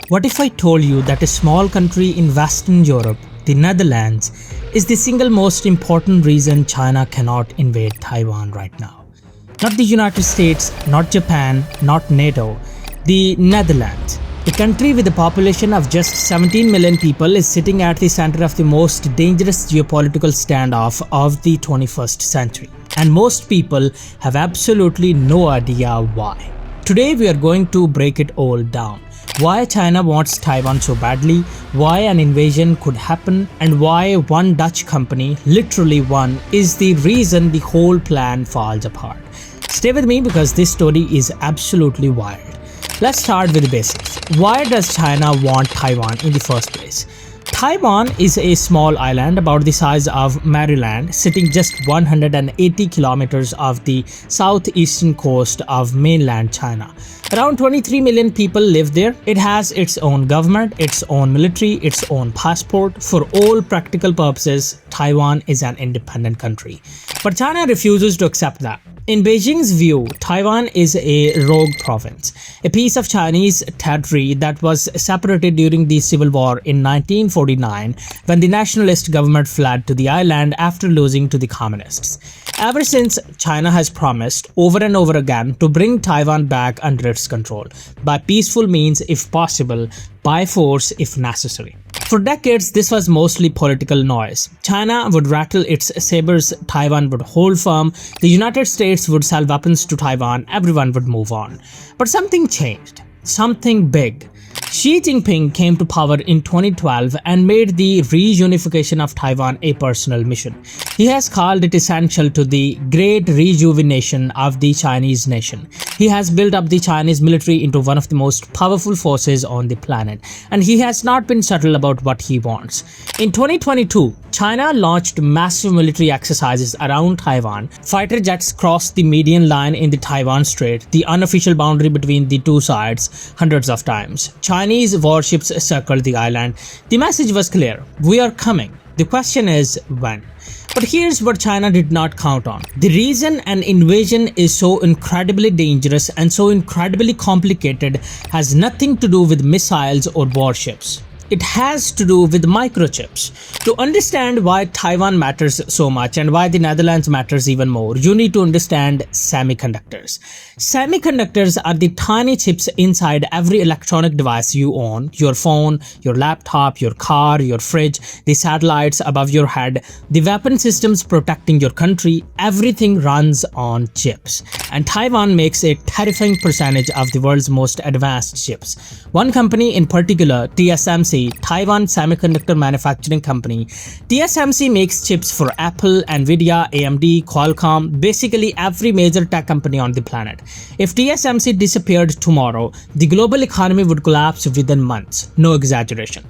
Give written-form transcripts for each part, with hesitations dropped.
What if I told you that a small country in Western Europe, the Netherlands, is the single most important reason China cannot invade Taiwan right now? Not the United States, not Japan, not NATO, the Netherlands. A country with a population of just 17 million people is sitting at the center of the most dangerous geopolitical standoff of the 21st century. And most people have absolutely no idea why. Today we are going to break it all down. Why China wants Taiwan so badly, why an invasion could happen, and why one Dutch company, literally one, is the reason the whole plan falls apart. Stay with me because this story is absolutely wild. Let's start with the basics. Why does China want Taiwan in the first place? Taiwan is a small island about the size of Maryland, sitting just 180 kilometers off the southeastern coast of mainland China. Around 23 million people live there. It has its own government, its own military, its own passport. For all practical purposes, Taiwan is an independent country. But China refuses to accept that. In Beijing's view, Taiwan is a rogue province, a piece of Chinese territory that was separated during the Civil War in 1949 when the nationalist government fled to the island after losing to the communists. Ever since, China has promised over and over again to bring Taiwan back under its control, by peaceful means if possible, by force if necessary. For decades, this was mostly political noise. China would rattle its sabers, Taiwan would hold firm, the United States would sell weapons to Taiwan, everyone would move on. But something changed. Something big. Xi Jinping came to power in 2012 and made the reunification of Taiwan a personal mission. He has called it essential to the great rejuvenation of the Chinese nation. He has built up the Chinese military into one of the most powerful forces on the planet, and he has not been subtle about what he wants. In 2022, China launched massive military exercises around Taiwan. Fighter jets crossed the median line in the Taiwan Strait, the unofficial boundary between the two sides, hundreds of times. Chinese warships circled the island. The message was clear: we are coming. The question is when. But here's what China did not count on. The reason an invasion is so incredibly dangerous and so incredibly complicated has nothing to do with missiles or warships. It has to do with microchips. To understand why Taiwan matters so much and why the Netherlands matters even more, you need to understand semiconductors. Semiconductors are the tiny chips inside every electronic device you own: your phone, your laptop, your car, your fridge, the satellites above your head, the weapon systems protecting your country. Everything runs on chips. And Taiwan makes a terrifying percentage of the world's most advanced chips. One company in particular, TSMC, Taiwan Semiconductor Manufacturing Company. TSMC makes chips for Apple, Nvidia, AMD, Qualcomm, basically every major tech company on the planet. If TSMC disappeared tomorrow, the global economy would collapse within months. No exaggeration.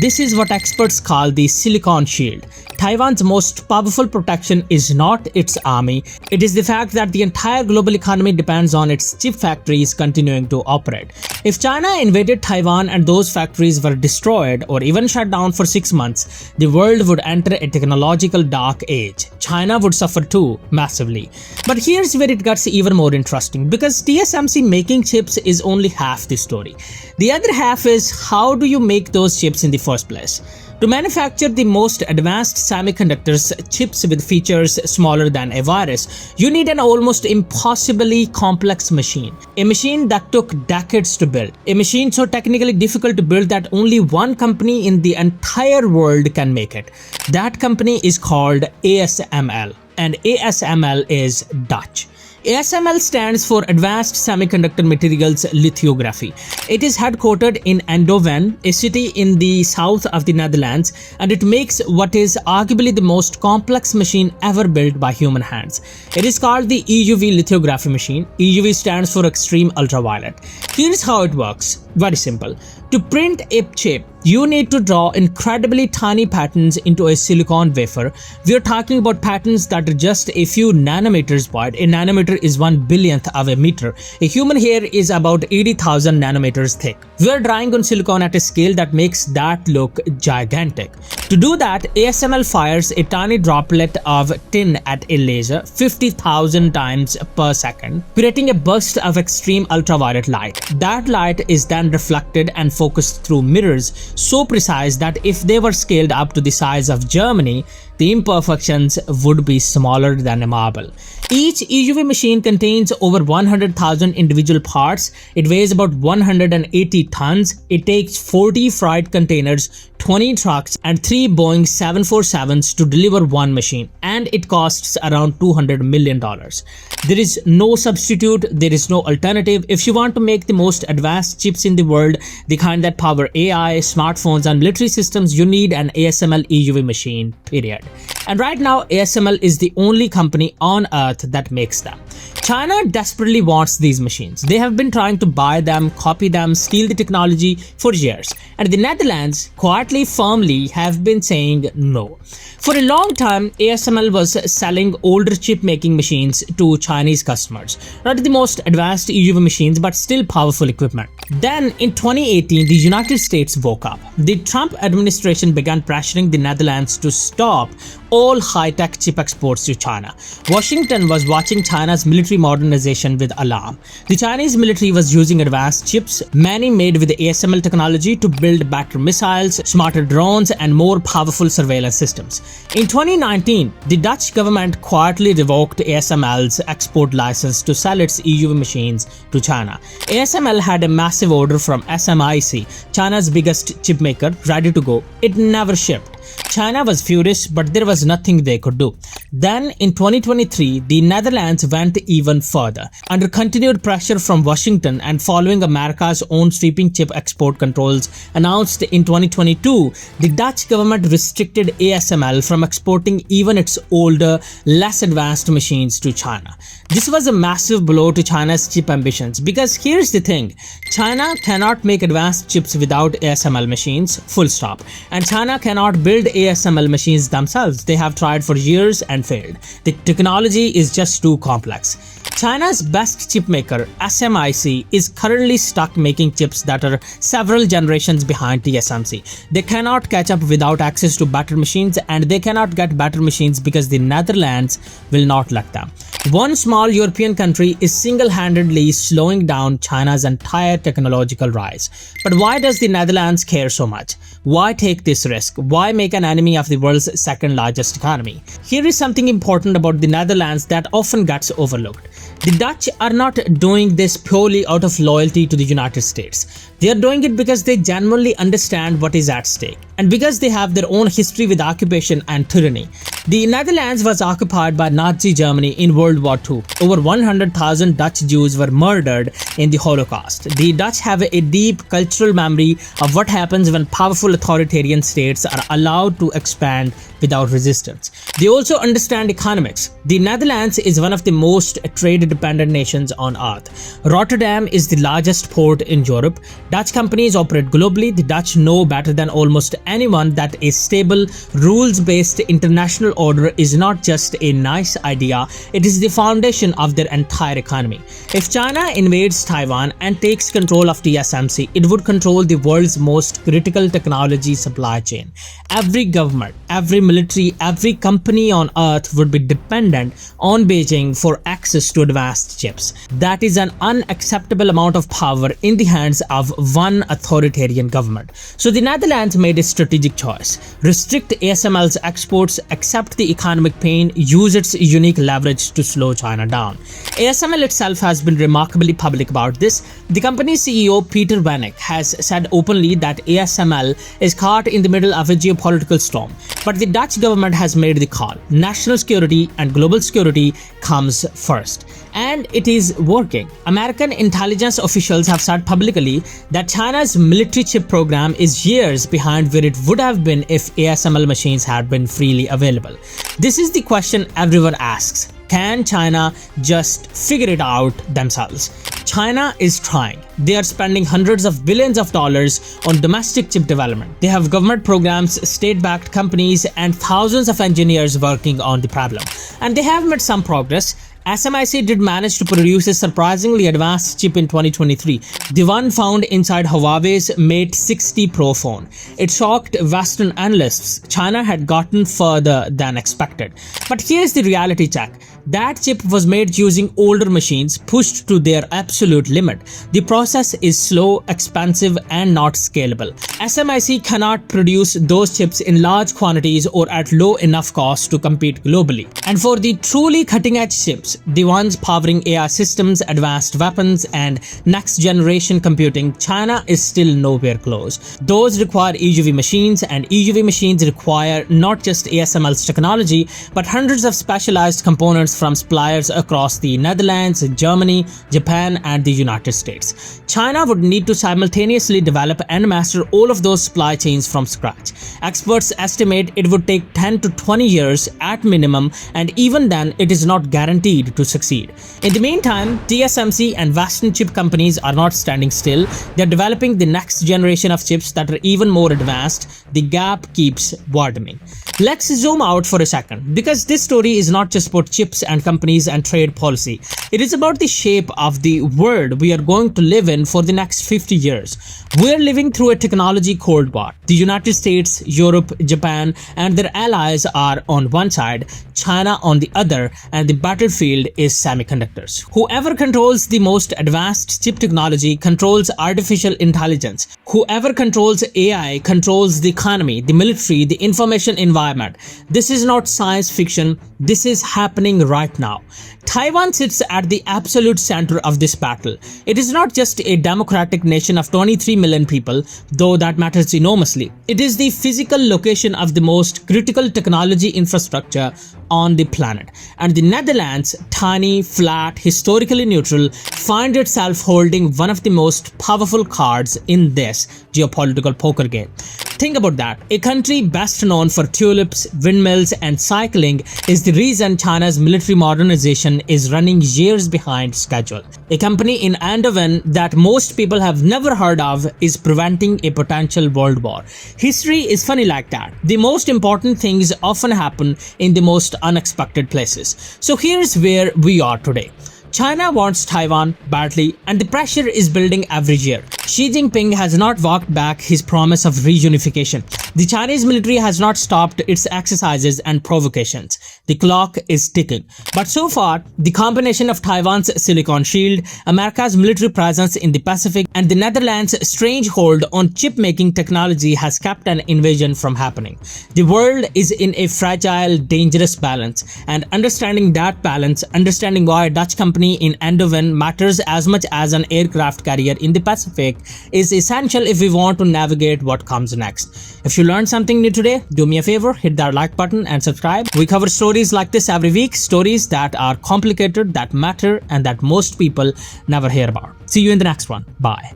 This is what experts call the silicon shield. Taiwan's most powerful protection is not its army, it is the fact that the entire global economy depends on its chip factories continuing to operate. If China invaded Taiwan and those factories were destroyed or even shut down for 6 months, the world would enter a technological dark age. China would suffer too, massively. But here's where it gets even more interesting, because TSMC making chips is only half the story. The other half is, how do you make those chips in the first place? To manufacture the most advanced semiconductors, chips with features smaller than a virus, you need an almost impossibly complex machine. A machine that took decades to build. A machine so technically difficult to build that only one company in the entire world can make it. That company is called ASML, and ASML is Dutch. ASML stands for Advanced Semiconductor Materials Lithography. It is headquartered in Eindhoven, a city in the south of the Netherlands, and it makes what is arguably the most complex machine ever built by human hands. It is called the EUV lithography machine. EUV stands for Extreme Ultraviolet. Here's how it works. Very simple. To print a chip, you need to draw incredibly tiny patterns into a silicon wafer. We are talking about patterns that are just a few nanometers wide. A nanometer is 1/1000th of a meter. A human hair is about 80,000 nanometers thick. We are drawing on silicon at a scale that makes that look gigantic. To do that, ASML fires a tiny droplet of tin at a laser 50,000 times per second, creating a burst of extreme ultraviolet light. That light is then reflected and focused through mirrors so precise that if they were scaled up to the size of Germany, the imperfections would be smaller than a marble. Each EUV machine contains over 100,000 individual parts. It weighs about 180 tons. It takes 40 freight containers, 20 trucks and 3 Boeing 747s to deliver one machine, and it costs around $200 million. There is no substitute, there is no alternative. If you want to make the most advanced chips in the world, the kind that power AI, smartphones and military systems, you need an ASML EUV machine, period. And right now, ASML is the only company on earth that makes them. China desperately wants these machines. They have been trying to buy them, copy them, steal the technology for years. And the Netherlands quietly, firmly have been saying no. For a long time, ASML was selling older chip making machines to Chinese customers. Not the most advanced EUV machines, but still powerful equipment. Then in 2018, the United States woke up. The Trump administration began pressuring the Netherlands to stop all high-tech chip exports to China. Washington was watching China's military modernization with alarm. The Chinese military was using advanced chips, many made with ASML technology, to build better missiles, smarter drones, and more powerful surveillance systems. In 2019, the Dutch government quietly revoked ASML's export license to sell its EUV machines to China. ASML had a massive order from SMIC, China's biggest chip maker, ready to go. It never shipped. China was furious, but there was nothing they could do. Then in 2023, the Netherlands went even further. Under continued pressure from Washington and following America's own sweeping chip export controls announced in 2022, the Dutch government restricted ASML from exporting even its older, less advanced machines to China. This was a massive blow to China's chip ambitions, because here's the thing, China cannot make advanced chips without ASML machines, full stop. And China cannot build ASML machines themselves. They have tried for years and failed. The technology is just too complex. China's best chip maker, SMIC, is currently stuck making chips that are several generations behind TSMC. They cannot catch up without access to better machines, and they cannot get better machines because the Netherlands will not let them. One small European country is single-handedly slowing down China's entire technological rise. But why does the Netherlands care so much? Why take this risk? Why make an enemy of the world's second largest economy? Here is something important about the Netherlands that often gets overlooked. The Dutch are not doing this purely out of loyalty to the United States. They are doing it because they genuinely understand what is at stake, and because they have their own history with occupation and tyranny. The Netherlands was occupied by Nazi Germany in World War II. Over 100,000 Dutch Jews were murdered in the Holocaust. The Dutch have a deep cultural memory of what happens when powerful authoritarian states are allowed to expand without resistance. They also understand economics. The Netherlands is one of the most trade-dependent nations on earth. Rotterdam is the largest port in Europe. Dutch companies operate globally. The Dutch know better than almost anyone that a stable, rules-based international order is not just a nice idea, it is the foundation of their entire economy. If China invades Taiwan and takes control of TSMC, it would control the world's most critical technology supply chain. Every government, every military, every company on earth would be dependent on Beijing for access to advanced chips. That is an unacceptable amount of power in the hands of one authoritarian government. So the Netherlands made a strategic choice. Restrict ASML's exports, accept the economic pain, use its unique leverage to slow China down. ASML itself has been remarkably public about this. The company's CEO Peter Wennink has said openly that ASML is caught in the middle of a geopolitical storm. But the Dutch government has made the call. National security and global security comes first. And it is working. American intelligence officials have said publicly that China's military chip program is years behind where it would have been if ASML machines had been freely available. This is the question everyone asks. Can China just figure it out themselves? China is trying. They are spending hundreds of billions of dollars on domestic chip development. They have government programs, state-backed companies, and thousands of engineers working on the problem. And they have made some progress. SMIC did manage to produce a surprisingly advanced chip in 2023, the one found inside Huawei's Mate 60 Pro phone. It shocked Western analysts. China had gotten further than expected. But here's the reality check. That chip was made using older machines pushed to their absolute limit. The process is slow, expensive, and not scalable. SMIC cannot produce those chips in large quantities or at low enough cost to compete globally. And for the truly cutting-edge chips, the ones powering AI systems, advanced weapons, and next-generation computing, China is still nowhere close. Those require EUV machines, and EUV machines require not just ASML's technology, but hundreds of specialized components from suppliers across the Netherlands, Germany, Japan, and the United States. China would need to simultaneously develop and master all of those supply chains from scratch. Experts estimate it would take 10 to 20 years at minimum, and even then it is not guaranteed to succeed. In the meantime, TSMC and Western chip companies are not standing still. They are developing the next generation of chips that are even more advanced. The gap keeps widening. Let's zoom out for a second, because this story is not just about chips and companies and trade policy. It is about the shape of the world we are going to live in for the next 50 years. We are living through a technology cold war. The United States, Europe, Japan, and their allies are on one side, China on the other, and the battlefield is semiconductors. Whoever controls the most advanced chip technology controls artificial intelligence. Whoever controls AI controls the economy, the military, the information environment. This is not science fiction. This is happening right now. Taiwan sits at the absolute center of this battle. It is not just a democratic nation of 23 million people, though that matters enormously. It is the physical location of the most critical technology infrastructure on the planet. And the Netherlands, tiny, flat, historically neutral, find itself holding one of the most powerful cards in this geopolitical poker game. Think about that. A country best known for tulips, windmills, and cycling is the reason China's military modernization is running years behind schedule. A company in Eindhoven that most people have never heard of is preventing a potential world war. History is funny like that. The most important things often happen in the most unexpected places. So here's where we are today. China wants Taiwan badly, and the pressure is building every year. Xi Jinping has not walked back his promise of reunification. The Chinese military has not stopped its exercises and provocations. The clock is ticking. But so far, the combination of Taiwan's Silicon Shield, America's military presence in the Pacific, and the Netherlands' strange hold on chip-making technology has kept an invasion from happening. The world is in a fragile, dangerous balance, and understanding that balance, understanding why a Dutch company in Eindhoven matters as much as an aircraft carrier in the Pacific, is essential if we want to navigate what comes next. If you learned something new today, do me a favor, hit that like button and subscribe. We cover stories like this every week, stories that are complicated, that matter, and that most people never hear about. See you in the next one. Bye.